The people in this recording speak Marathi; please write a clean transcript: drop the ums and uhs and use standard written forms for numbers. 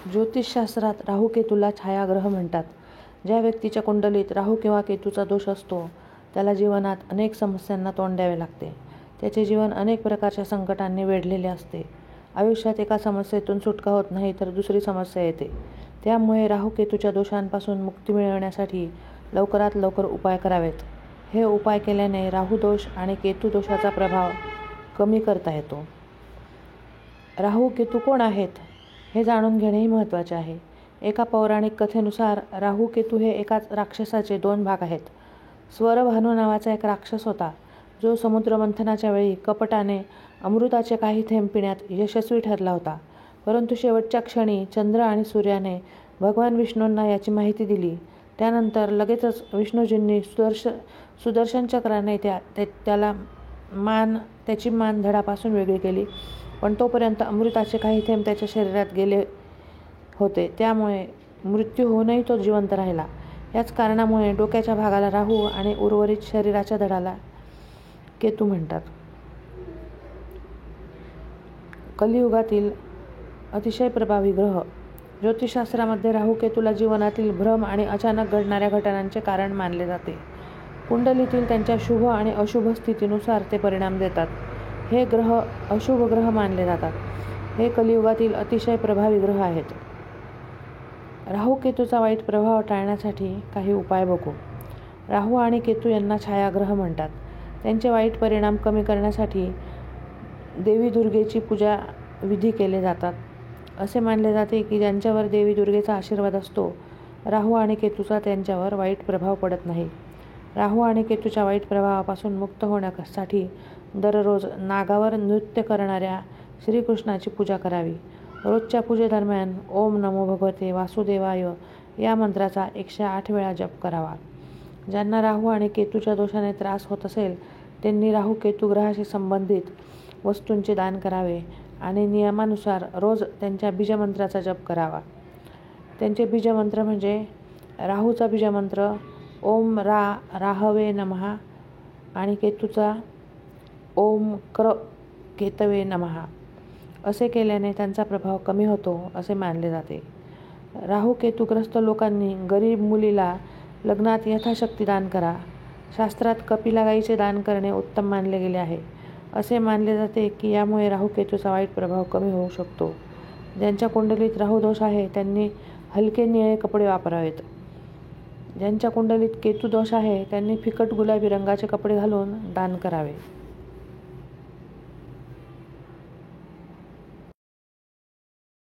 ज्योतिषशास्त्रात राहू केतूला छायाग्रह म्हणतात. ज्या व्यक्तीच्या कुंडलीत राहू किंवा केतूचा दोष असतो त्याला जीवनात अनेक समस्यांना तोंड द्यावे लागते. त्याचे जीवन अनेक प्रकारच्या संकटांनी वेढलेले असते. आयुष्यात एका समस्येतून सुटका होत नाही तर दुसरी समस्या येते. त्यामुळे राहू केतूच्या दोषांपासून मुक्ती मिळवण्यासाठी लवकरात लवकर उपाय करावेत. हे उपाय केल्याने राहू दोष आणि केतू दोषाचा प्रभाव कमी करता येतो. राहू केतू कोण आहेत हे जाणून घेणेही महत्त्वाचे आहे. एका पौराणिक कथेनुसार राहू केतू हे एकाच राक्षसाचे दोन भाग आहेत. स्वरभानू नावाचा एक राक्षस होता जो समुद्रमंथनाच्या वेळी कपटाने अमृताचे काही थेंब पिण्यात यशस्वी ठरला होता. परंतु शेवटच्या क्षणी चंद्र आणि सूर्याने भगवान विष्णूंना याची माहिती दिली. त्यानंतर लगेचच विष्णूजींनी सुदर्शन चक्राने त्याची मान धडापासून वेगळी केली. पण तोपर्यंत अमृताचे काही थेंब त्याच्या शरीरात गेले होते. त्यामुळे मृत्यू होऊनही तो जिवंत राहिला. याच कारणामुळे डोक्याच्या भागाला राहू आणि उर्वरित शरीराच्या धडाला केतू म्हणतात. कलियुगातील अतिशय प्रभावी ग्रह. ज्योतिषशास्त्रामध्ये राहू केतूला जीवनातील भ्रम आणि अचानक घडणाऱ्या घटनांचे कारण मानले जाते. कुंडलीतील त्यांच्या शुभ आणि अशुभ स्थितीनुसार ते परिणाम देतात. हे ग्रह अशुभ ग्रह मानले जातात. हे कलियुगातील अतिशय प्रभावी ग्रह आहेत. राहू केतूचा वाईट प्रभाव टाळण्यासाठी काही उपाय बघू. राहू आणि केतू यांना छायाग्रह म्हणतात. त्यांचे वाईट परिणाम कमी करण्यासाठी देवी दुर्गेची पूजा विधी केले जातात. असे मानले जाते की ज्यांच्यावर देवी दुर्गेचा आशीर्वाद असतो राहू आणि केतूचा त्यांच्यावर वाईट प्रभाव पडत नाही. राहू आणि केतूच्या वाईट प्रभावापासून मुक्त होण्यासाठी दररोज नागावर नृत्य करणाऱ्या श्रीकृष्णाची पूजा करावी. रोजच्या पूजेदरम्यान ओम नमो भगवते वासुदेवाय या मंत्राचा 108 वेळा जप करावा. ज्यांना राहू आणि केतूच्या दोषाने त्रास होत असेल त्यांनी राहू केतू ग्रहाशी संबंधित वस्तूंचे दान करावे आणि नियमानुसार रोज त्यांच्या बीजमंत्राचा जप करावा. त्यांचे बीजमंत्र म्हणजे राहूचा बीजमंत्र ओम राहवे नमः आणि केतूचा ओम केतवे नमः. असे केल्याने त्यांचा प्रभाव कमी होतो असे मानले जाते. राहू केतूग्रस्त लोकांनी गरीब मुलीला लग्नात यथाशक्ती दान करा. शास्त्रात कपिला गाईचे दान करणे उत्तम मानले गेले आहे. असे मानले जाते की यामुळे राहू केतूचा वाईट प्रभाव कमी होऊ शकतो. ज्यांच्या कुंडलीत राहू दोष आहे त्यांनी हलके निळे कपडे वापरावेत. ज्यांच्या कुंडलीत केतू दोष आहे त्यांनी फिकट गुलाबी रंगाचे कपडे घालून दान करावे.